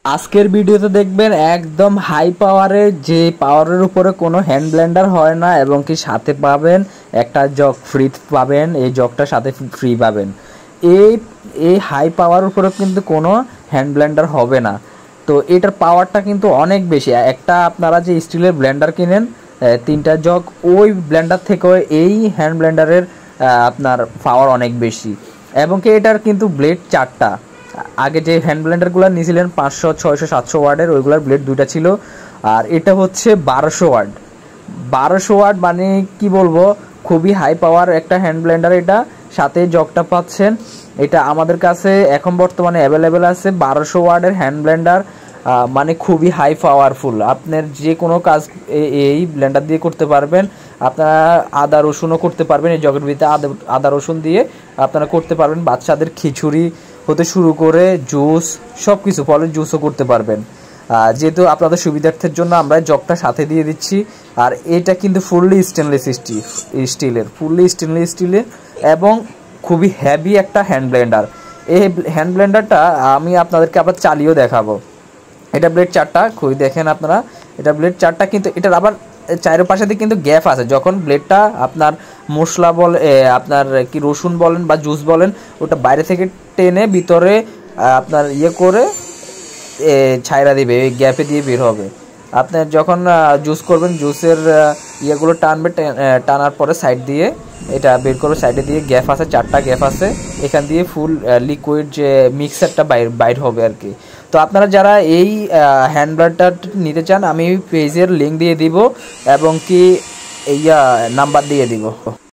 আজকের ভিডিওতে দেখবেন একদম হাই পাওয়ারের, যে পাওয়ারের উপরে কোনো হ্যান্ড ব্লেন্ডার হয় না, এবং কি সাথে পাবেন একটা জগ ফ্রি পাবেন, এই জগটা সাথে ফ্রি পাবেন। এই এই হাই পাওয়ার উপরে কিন্তু কোনো হ্যান্ড ব্লেন্ডার হবে না। তো এটার পাওয়ারটা কিন্তু অনেক বেশি। একটা আপনারা যে স্টিলের ব্লেন্ডার কিনেন 3টা জগ, ওই ব্লেন্ডার থেকে এই হ্যান্ড ব্লেন্ডারের আপনার পাওয়ার অনেক বেশি। এবং কি এটার কিন্তু ব্লেড 4টা। আগে যে হ্যান্ড ব্লেন্ডারগুলো নিয়েছিলেন 500, 600, 700 ওয়ার্ডের, ওইগুলোর ব্লেড 2টা ছিল। আর এটা হচ্ছে 1200 ওয়াট। 1200 ওয়াট মানে কি বলবো, খুবই হাই পাওয়ার একটা হ্যান্ড ব্লেন্ডার। এটা সাথে জগটা পাচ্ছেন। এটা আমাদের কাছে এখন বর্তমানে অ্যাভেলেবেল আছে 1200 ওয়াটের হ্যান্ড ব্লেন্ডার। মানে খুবই হাই পাওয়ারফুল। আপনার যে কোনো কাজ এই ব্লেন্ডার দিয়ে করতে পারবেন। আপনারা আদা রসুনও করতে পারবেন এই জগের ভিতরে। আদা রসুন দিয়ে আপনারা করতে পারবেন। বাচ্চাদের খিচুড়ি হতে শুরু করে জুস, সব কিছু ফলের জুসও করতে পারবেন। যেহেতু আপনাদের সুবিধার্থের জন্য আমরা জগটা সাথে দিয়ে দিচ্ছি। আর এটা কিন্তু ফুললি স্টেনলেস স্টিলের এবং খুবই হেভি একটা হ্যান্ড ব্লেন্ডার। এই হ্যান্ড ব্লেন্ডারটা আমি আপনাদেরকে আবার চালিয়েও দেখাবো। এটা ব্লেড 4টা, খুবই দেখেন আপনারা। এটা ব্লেড 4টা, কিন্তু এটার আবার চারপাশে দিয়ে কিন্তু গ্যাপ আছে। যখন ব্লেডটা আপনার মশলা আপনার কি রসুন বলেন বা জুস বলেন, ওটা বাইরে থেকে টেনে ভিতরে আপনার করে ছাইরা দিবে, এই গ্যাপে দিয়ে বের হবে। আপনার যখন জুস করবেন, জুসের ইয়েগুলো টানবে, টানার পরে সাইড দিয়ে এটা বের করবে। সাইডে দিয়ে গ্যাপ আছে, 4টা গ্যাপ আছে। এখান দিয়ে ফুল লিকুইড যে মিক্সারটা বাইর হবে আর কি। তো আপনারা যারা এই হ্যান্ড ব্লেন্ডারটা নিতে চান, আমি পেজের লিঙ্ক দিয়ে দিব এবং কি নাম্বার দিয়ে দিব।